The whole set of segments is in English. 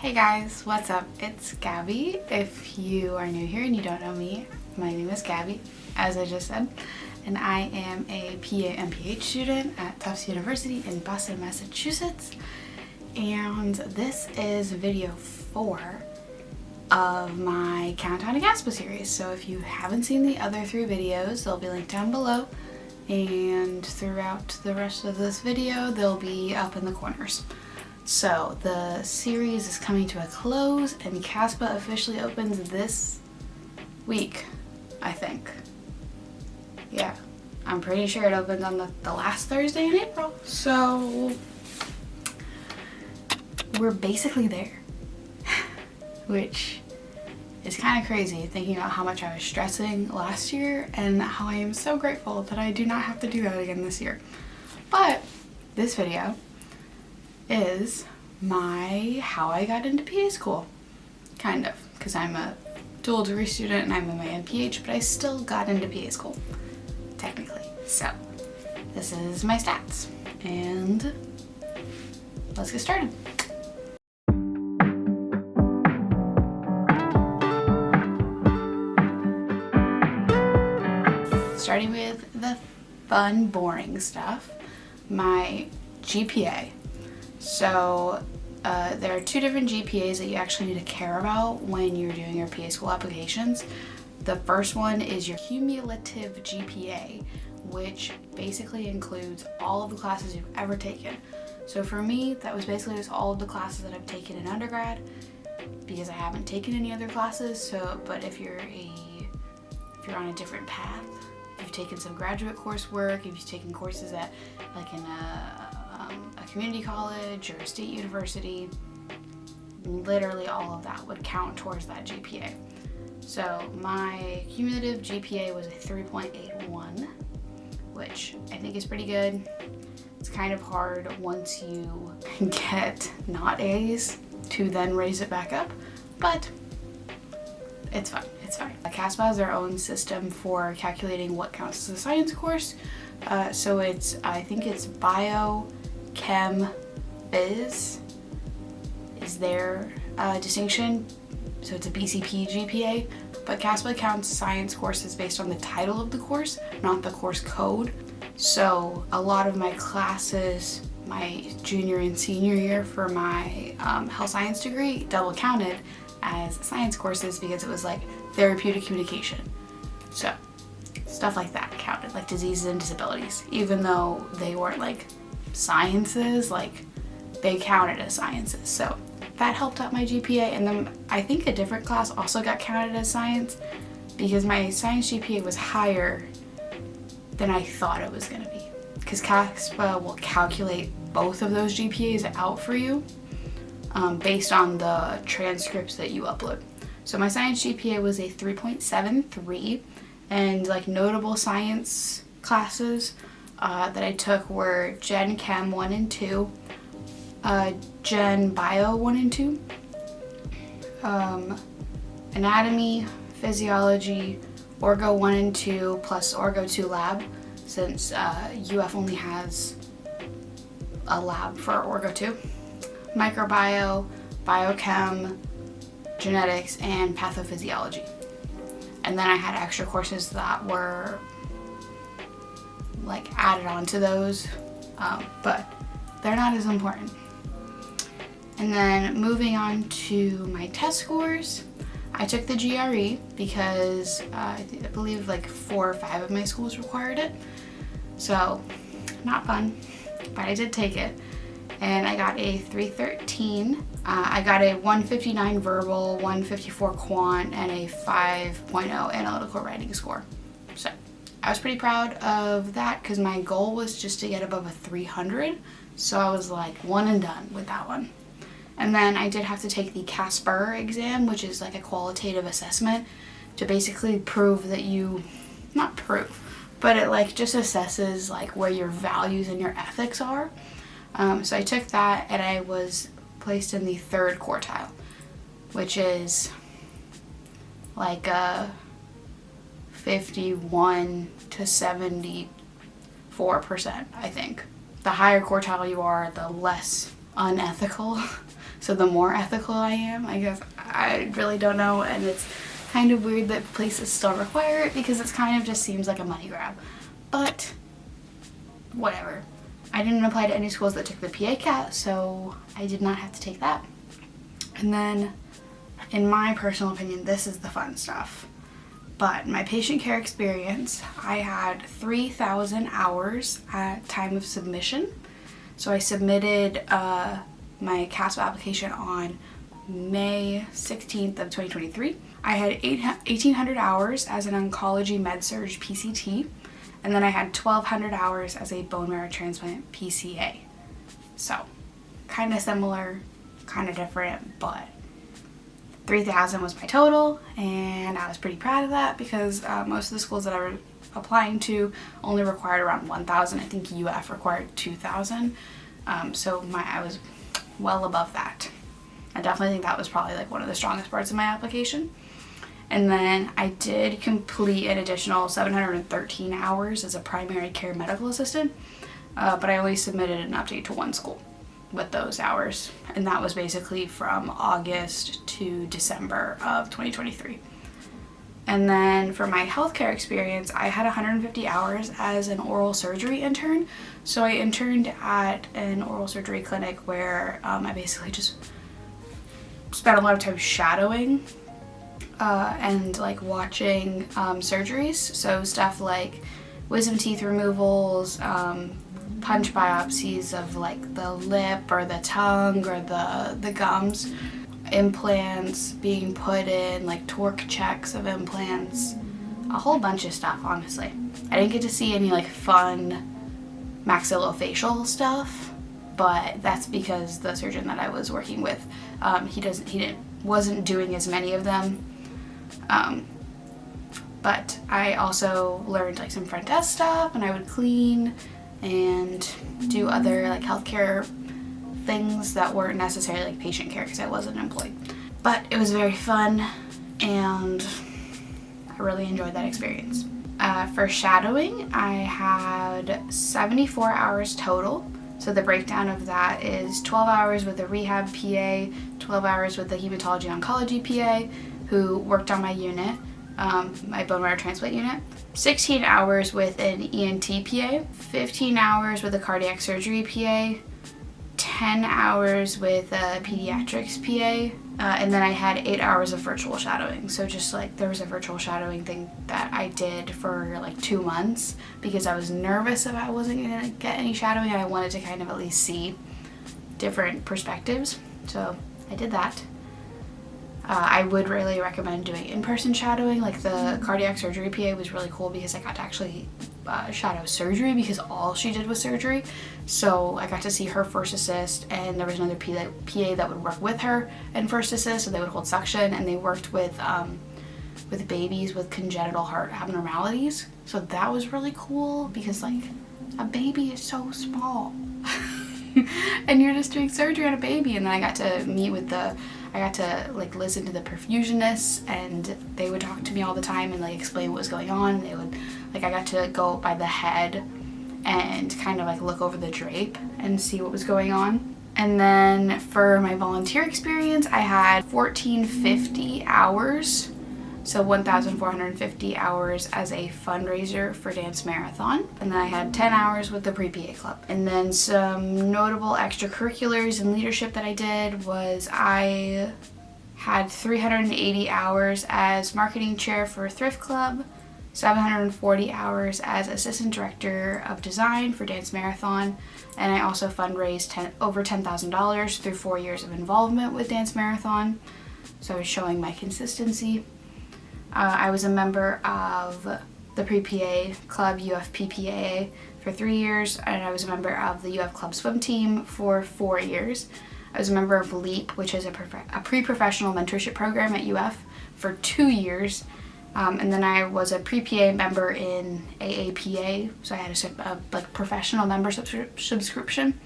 Hey guys, what's up? It's Gabby. If you are new here and you don't know me, my name is Gabby, as I just said, and I am a PA and PH student at Tufts University in Boston, Massachusetts. And this is video 4 of my Countdown to CASPA series. So if you haven't seen the other 3 videos, they'll be linked down below, and throughout the rest of this video, they'll be up in the corners. So the series is coming to a close and CASPA officially opens this week, I think. Yeah, I'm pretty sure it opens on the last Thursday in April. So we're basically there, which is kind of crazy thinking about how much I was stressing last year and how I am so grateful that I do not have to do that again this year. But this video is how I got into PA school, kind of, because I'm a dual degree student and I'm a MA and PH, but I still got into PA school, technically. So this is my stats, and let's get started. Starting with the fun, boring stuff, my GPA. So there are 2 different GPAs that you actually need to care about when you're doing your PA school applications. The first one is your cumulative GPA, which basically includes all of the classes you've ever taken. So for me, that was basically just all of the classes that I've taken in undergrad, because I haven't taken any other classes. So, but if you're on a different path, if you've taken some graduate coursework, if you've taken courses at like in a community college or a state university, literally all of that would count towards that GPA. So my cumulative GPA was a 3.81, which I think is pretty good. It's kind of hard once you get not A's to then raise it back up, but it's fine. It's fine. CASPA has their own system for calculating what counts as a science course. So I think it's bio, chem, phys is their distinction. So it's a BCP GPA, but CASPA counts science courses based on the title of the course, not the course code. So a lot of my classes, my junior and senior year for my health science degree, double counted as science courses because it was like therapeutic communication. So stuff like that counted, like diseases and disabilities, even though they weren't like sciences, like they counted as sciences. So that helped out my GPA. And then I think a different class also got counted as science because my science GPA was higher than I thought it was going to be, because CASPA will calculate both of those GPAs out for you based on the transcripts that you upload. So my science GPA was a 3.73, and like notable science classes that I took were Gen Chem 1 and 2, Gen Bio 1 and 2, Anatomy, Physiology, Orgo 1 and 2, plus Orgo 2 lab, since UF only has a lab for Orgo 2, Microbio, Biochem, Genetics, and Pathophysiology. And then I had extra courses that were like added on to those, but they're not as important. And then moving on to my test scores, I took the GRE because I believe like 4 or 5 of my schools required it. So not fun, but I did take it. And I got a 313. I got a 159 verbal, 154 quant, and a 5.0 analytical writing score. So I was pretty proud of that because my goal was just to get above a 300. So I was like one and done with that one. And then I did have to take the CASPA exam, which is like a qualitative assessment to basically prove that not prove, but it like just assesses like where your values and your ethics are. So I took that and I was placed in the 3rd quartile, which is like a 51 to 74%, I think. The higher quartile you are, the less unethical So the more ethical I am, I guess, I really don't know. And it's kind of weird that places still require it because it's kind of just seems like a money grab. But whatever. I didn't apply to any schools that took the PA CAT, so I did not have to take that. And then, in my personal opinion, this is the fun stuff. But my patient care experience, I had 3,000 hours at time of submission. So I submitted my CASPA application on May 16th of 2023. I had 1,800 hours as an oncology med-surg PCT, and then I had 1,200 hours as a bone marrow transplant PCA. So, kind of similar, kind of different, but 3,000 was my total, and I was pretty proud of that because most of the schools that I was applying to only required around 1,000. I think UF required 2,000, so I was well above that. I definitely think that was probably like one of the strongest parts of my application. And then I did complete an additional 713 hours as a primary care medical assistant, but I only submitted an update to one school with those hours, and that was basically from August to December of 2023. And then for my healthcare experience, I had 150 hours as an oral surgery intern. So I interned at an oral surgery clinic where I basically just spent a lot of time shadowing and like watching surgeries. So stuff like wisdom teeth removals, punch biopsies of like the lip or the tongue or the gums, implants being put in, like torque checks of implants, a whole bunch of stuff, honestly. I didn't get to see any like fun maxillofacial stuff, but that's because the surgeon that I was working with, wasn't doing as many of them. But I also learned like some front desk stuff, and I would clean and do other like healthcare things that weren't necessarily like patient care because I wasn't employed. But it was very fun, and I really enjoyed that experience. For shadowing, I had 74 hours total. So the breakdown of that is 12 hours with a rehab PA, 12 hours with the hematology oncology PA who worked on my unit, my bone marrow transplant unit, 16 hours with an ENT PA, 15 hours with a cardiac surgery PA, 10 hours with a pediatrics PA, and then I had 8 hours of virtual shadowing. So just like there was a virtual shadowing thing that I did for like 2 months because I was nervous if I wasn't gonna get any shadowing and I wanted to kind of at least see different perspectives. So I did that. I would really recommend doing in-person shadowing. Like the cardiac surgery PA was really cool because I got to actually shadow surgery because all she did was surgery. So I got to see her first assist, and there was another PA that would work with her in first assist, so they would hold suction, and they worked with babies with congenital heart abnormalities. So that was really cool because like a baby is so small and you're just doing surgery on a baby. And then I got to meet with I got to like listen to the perfusionists, and they would talk to me all the time and like explain what was going on. And they would I got to go by the head and kind of like look over the drape and see what was going on. And then for my volunteer experience, I had 1,450 hours, so 1,450 hours as a fundraiser for Dance Marathon. And then I had 10 hours with the Pre-PA Club. And then some notable extracurriculars and leadership that I did was I had 380 hours as marketing chair for Thrift Club, 740 hours as assistant director of design for Dance Marathon, and I also fundraised over $10,000 through 4 years of involvement with Dance Marathon. So I was showing my consistency. I was a member of the Pre-PA Club UFPPAA for 3 years, and I was a member of the UF Club swim team for 4 years. I was a member of LEAP, which is a pre-professional mentorship program at UF, for 2 years. And then I was a pre-PA member in AAPA, so I had a like professional membership subscription.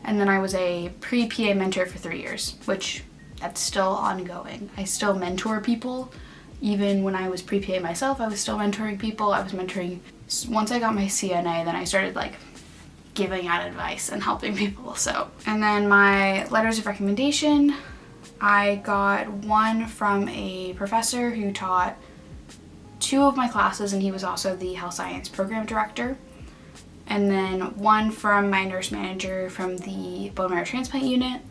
And then I was a pre-PA mentor for 3 years, which that's still ongoing. I still mentor people. Even when I was pre-PA myself, I was still mentoring people. I was mentoring, once I got my CNA, then I started like giving out advice and helping people. So, and then my letters of recommendation, I got one from a professor who taught 2 of my classes, and he was also the health science program director. And then one from my nurse manager from the bone marrow transplant unit,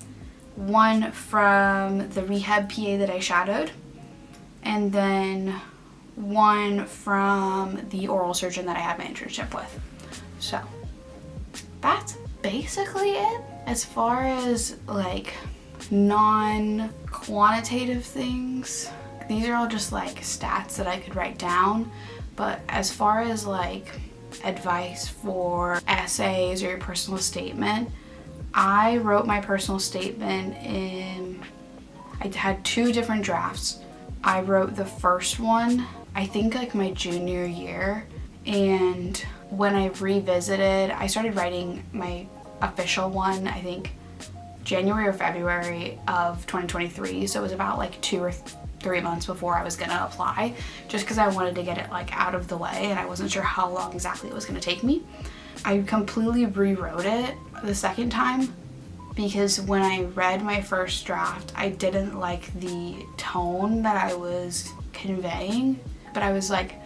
one from the rehab PA that I shadowed, and then one from the oral surgeon that I had my internship with. So that's basically it. As far as like non-quantitative things, these are all just like stats that I could write down. But as far as like advice for essays or your personal statement, I wrote my personal statement I had 2 different drafts. I wrote the first one, I think like my junior year, and when I revisited, I started writing my official one, I think January or February of 2023, so it was about like 2 or 3 months before I was gonna apply, just because I wanted to get it like out of the way and I wasn't sure how long exactly it was gonna take me. I completely rewrote it the second time because when I read my first draft, I didn't like the tone that I was conveying, but I was like,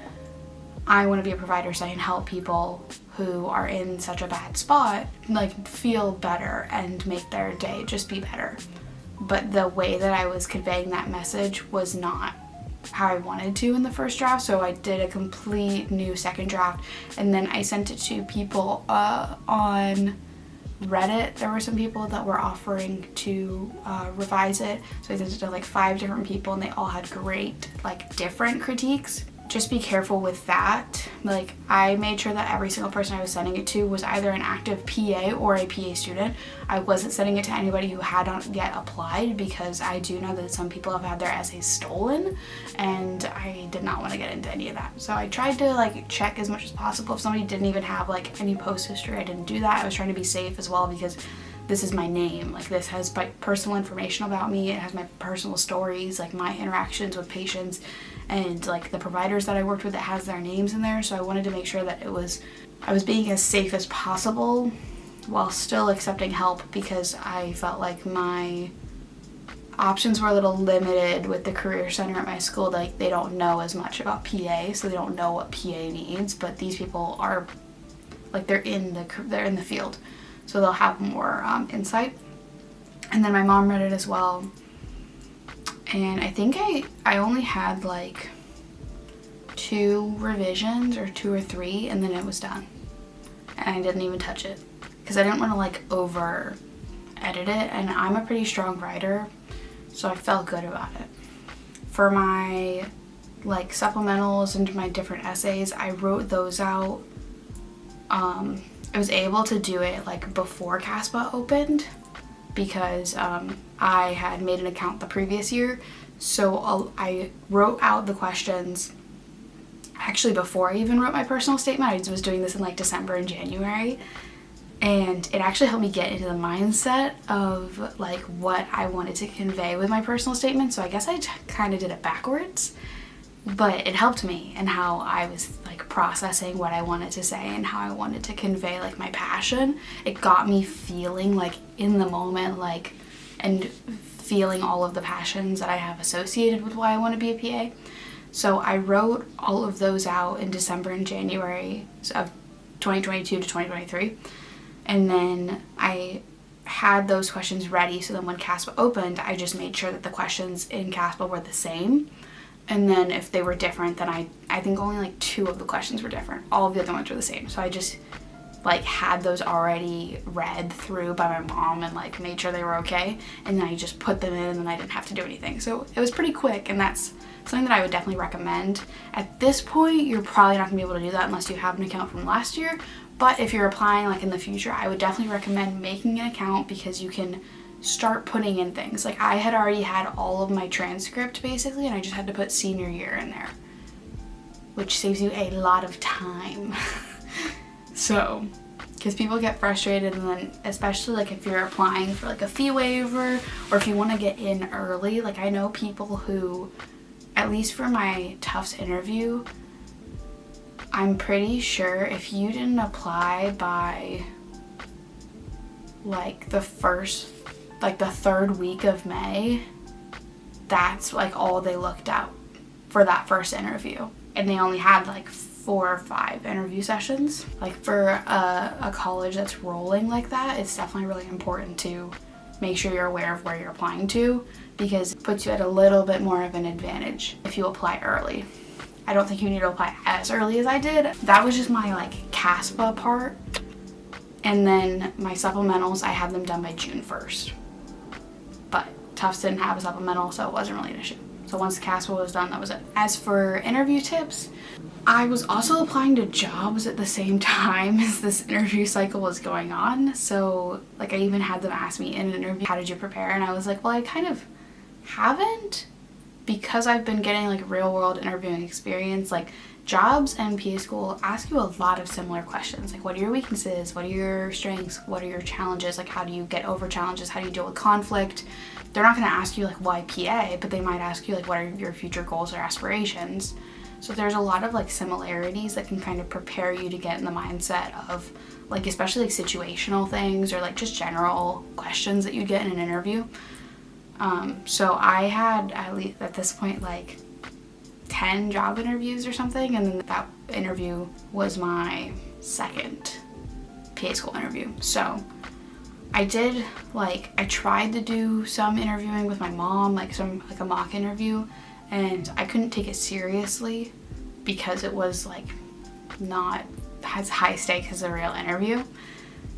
I want to be a provider so I can help people who are in such a bad spot like feel better and make their day just be better. But the way that I was conveying that message was not how I wanted to in the first draft, so I did a complete new second draft, and then I sent it to people on Reddit. There were some people that were offering to revise it, so I sent it to like 5 different people, and they all had great like different critiques. Just be careful with that. Like, I made sure that every single person I was sending it to was either an active PA or a PA student. I wasn't sending it to anybody who hadn't yet applied, because I do know that some people have had their essays stolen, and I did not want to get into any of that. So I tried to like check as much as possible. If somebody didn't even have like any post history, I didn't do that. I was trying to be safe as well, because this is my name. Like, this has my personal information about me. It has my personal stories, like my interactions with patients and like the providers that I worked with. It has their names in there. So I wanted to make sure that I was being as safe as possible while still accepting help, because I felt like my options were a little limited with the career center at my school. Like, they don't know as much about PA, so they don't know what PA needs, but these people are like, they're in the field, so they'll have more insight. And then my mom read it as well, and I think I only had like 2 revisions or 2 or 3, and then it was done, and I didn't even touch it because I didn't want to like over edit it, and I'm a pretty strong writer, so I felt good about it. For my like supplementals and my different essays, I wrote those out. I was able to do it like before CASPA opened, because I had made an account the previous year, so I wrote out the questions actually before I even wrote my personal statement. I was doing this in like December and January, and it actually helped me get into the mindset of like what I wanted to convey with my personal statement. So I guess I kind of did it backwards, but it helped me in how I was like processing what I wanted to say and how I wanted to convey like my passion. It got me feeling like in the moment, like, and feeling all of the passions that I have associated with why I want to be a PA. So I wrote all of those out in December and January of 2022 to 2023. And then I had those questions ready, so then when CASPA opened, I just made sure that the questions in CASPA were the same. And then if they were different, then I think only like 2 of the questions were different. All of the other ones were the same. So I just like had those already read through by my mom and like made sure they were okay. And then I just put them in, and then I didn't have to do anything. So it was pretty quick, and that's something that I would definitely recommend. At this point, you're probably not gonna be able to do that unless you have an account from last year. But if you're applying like in the future, I would definitely recommend making an account, because you can start putting in things. Like, I had already had all of my transcript basically, and I just had to put senior year in there, which saves you a lot of time. So, because people get frustrated, and then especially like if you're applying for like a fee waiver, or if you want to get in early. Like, I know people who, at least for my Tufts interview, I'm pretty sure if you didn't apply by like the third week of May, that's like all they looked at for that first interview. And they only had like 4 or 5 interview sessions. Like for a college that's rolling like that, it's definitely really important to make sure you're aware of where you're applying to, because it puts you at a little bit more of an advantage if you apply early. I don't think you need to apply as early as I did. That was just my like CASPA part. And then my supplementals, I had them done by June 1st. But Tufts didn't have a supplemental, so it wasn't really an issue. So once the CASPA was done, that was it. As for interview tips, I was also applying to jobs at the same time as this interview cycle was going on. So like I even had them ask me in an interview, how did you prepare? And I was like, well, I kind of haven't, because I've been getting like real world interviewing experience. Like jobs and PA school ask you a lot of similar questions. Like what are your weaknesses? What are your strengths? What are your challenges? Like how do you get over challenges? How do you deal with conflict? They're not going to ask you like why PA, but they might ask you like what are your future goals or aspirations. So there's a lot of like similarities that can kind of prepare you to get in the mindset of like, especially like situational things or like just general questions that you get in an interview. So I had at least at this point like 10 job interviews or something, and then that interview was my second PA school interview. So I tried to do some interviewing with my mom, like a mock interview, and I couldn't take it seriously because it was like not as high stakes as a real interview.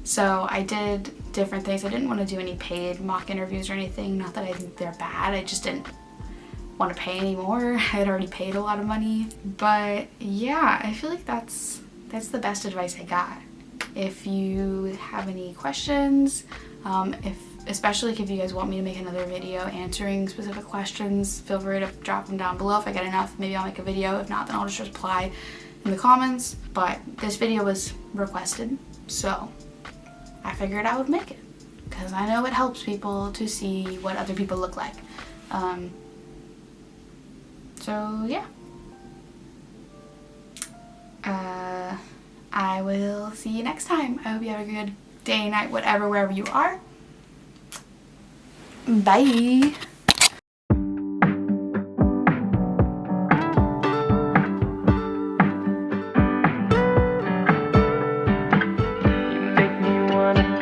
So I did different things. I didn't want to do any paid mock interviews or anything. Not that I think they're bad. I just didn't want to pay anymore. I had already paid a lot of money. But yeah, I feel like that's the best advice I got. If you have any questions, especially if you guys want me to make another video answering specific questions, feel free to drop them down below. If I get enough, maybe I'll make a video. If not, then I'll just reply in the comments. But this video was requested, so I figured I would make it because I know it helps people to see what other people look like. So yeah. I will see you next time. I hope you have a good day, night, whatever, wherever you are. Bye.